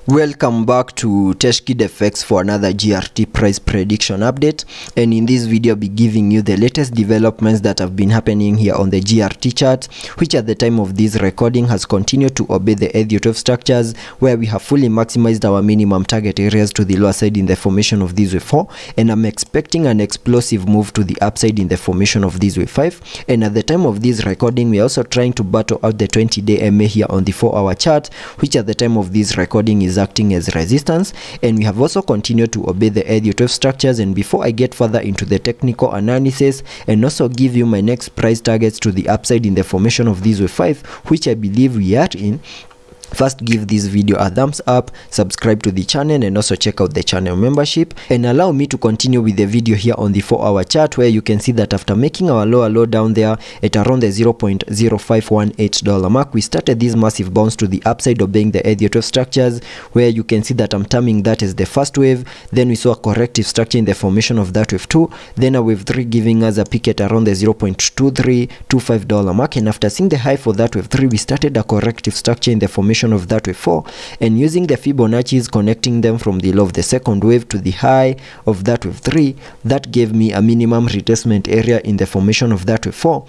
Welcome back to Teshkid FX for another GRT price prediction update, and in this video I'll be giving you the latest developments that have been happening here on the GRT chart, which at the time of this recording has continued to obey the Elliot wave structures, where we have fully maximized our minimum target areas to the lower side in the formation of this wave 4, and I'm expecting an explosive move to the upside in the formation of this wave 5. And at the time of this recording we are also trying to battle out the 20-day MA here on the 4-hour chart, which at the time of this recording is acting as resistance, and we have also continued to obey the Elliot wave structures. And before I get further into the technical analysis and also give you my next price targets to the upside in the formation of this wave 5, which I believe we are in, first give this video a thumbs up, subscribe to the channel, and also check out the channel membership. And allow me to continue with the video here on the 4-hour chart, where you can see that after making our lower low down there at around the $0.0518 mark, we started this massive bounce to the upside obeying the Elliot wave structures, where you can see that I'm terming that as the first wave. Then we saw a corrective structure in the formation of that wave 2, then a wave 3 giving us a peak at around the $0.2325 mark, and after seeing the high for that wave 3, we started a corrective structure in the formation of that wave 4, and using the Fibonacci's connecting them from the low of the second wave to the high of that wave 3, that gave me a minimum retracement area in the formation of that wave 4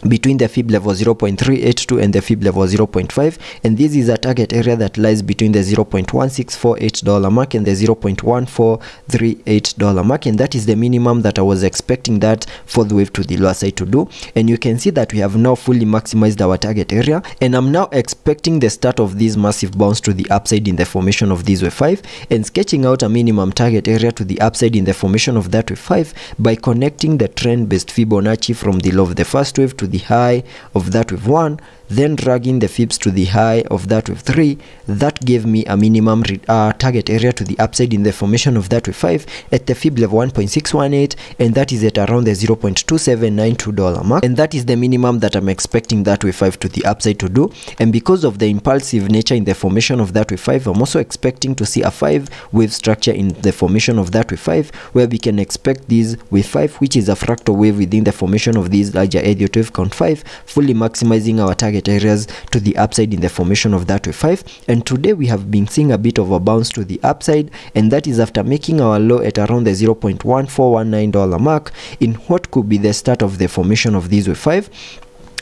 between the fib level 0.382 and the fib level 0.5, and this is a target area that lies between the $0.1648 mark and the $0.1438 mark, and that is the minimum that I was expecting that fourth wave to the lower side to do. And you can see that we have now fully maximized our target area, and I'm now expecting the start of this massive bounce to the upside in the formation of this wave 5, and sketching out a minimum target area to the upside in the formation of that wave 5 by connecting the trend based Fibonacci from the low of the first wave to the high of that wave 1, then dragging the fibs to the high of that wave 3. That gave me a minimum target area to the upside in the formation of that wave 5 at the fib level 1.618, and that is at around the $0.2792 mark, and that is the minimum that I'm expecting that wave 5 to the upside to do. And because of the impulsive nature in the formation of that wave 5, I'm also expecting to see a 5-wave structure in the formation of that wave 5, where we can expect this wave 5, which is a fractal wave within the formation of this larger Elliot wave count 5, fully maximizing our target areas to the upside in the formation of that wave 5. And today we have been seeing a bit of a bounce to the upside, and that is after making our low at around the $0.1419 mark in what could be the start of the formation of this wave 5.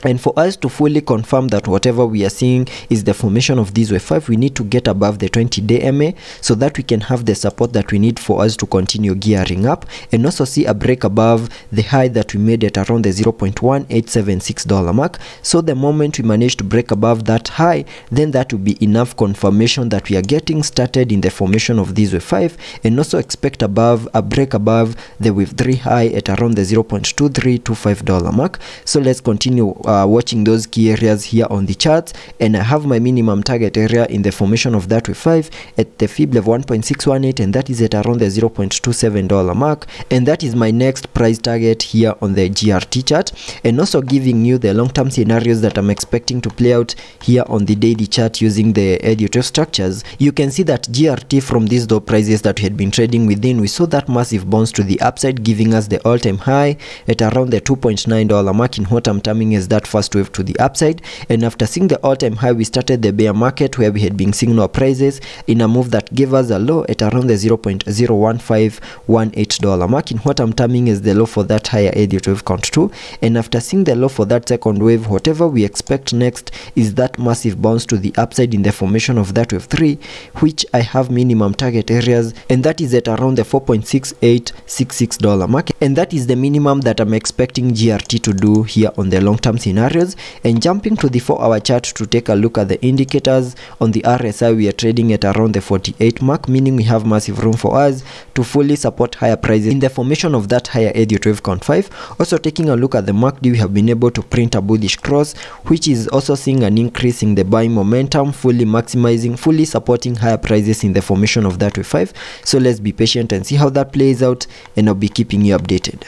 And for us to fully confirm that whatever we are seeing is the formation of this wave 5, we need to get above the 20-day MA so that we can have the support that we need for us to continue gearing up, and also see a break above the high that we made at around the $0.1876 mark. So the moment we manage to break above that high, then that will be enough confirmation that we are getting started in the formation of this wave 5, and also expect a break above the wave 3 high at around the $0.2325 mark. So let's continue watching those key areas here on the charts, and I have my minimum target area in the formation of that wave 5 at the fib level 1.618, and that is at around the $0.27 mark, and that is my next price target here on the GRT chart, and also giving you the long-term scenarios that I'm expecting to play out here on the daily chart using the Elliot wave structures. You can see that GRT, from these low prices that we had been trading within, we saw that massive bounce to the upside, giving us the all-time high at around the $2.9 mark in what I'm terming as that first wave to the upside. And after seeing the all-time high, we started the bear market, where we had been seeing lower prices in a move that gave us a low at around the $0.01518 mark in what I'm terming as the low for that higher Elliot wave count 2. And after seeing the low for that second wave, whatever we expect next is that massive bounce to the upside in the formation of that wave 3, which I have minimum target areas, and that is at around the $4.6866 mark, and that is the minimum that I'm expecting GRT to do here on the long-term scenarios. And jumping to the 4-hour chart to take a look at the indicators, on the RSI we are trading at around the 48 mark, meaning we have massive room for us to fully support higher prices in the formation of that higher Elliot wave count 5. Also taking a look at the MACD, we have been able to print a bullish cross, which is also seeing an increase in the buying momentum, fully supporting higher prices in the formation of that wave 5. So let's be patient and see how that plays out, and I'll be keeping you updated.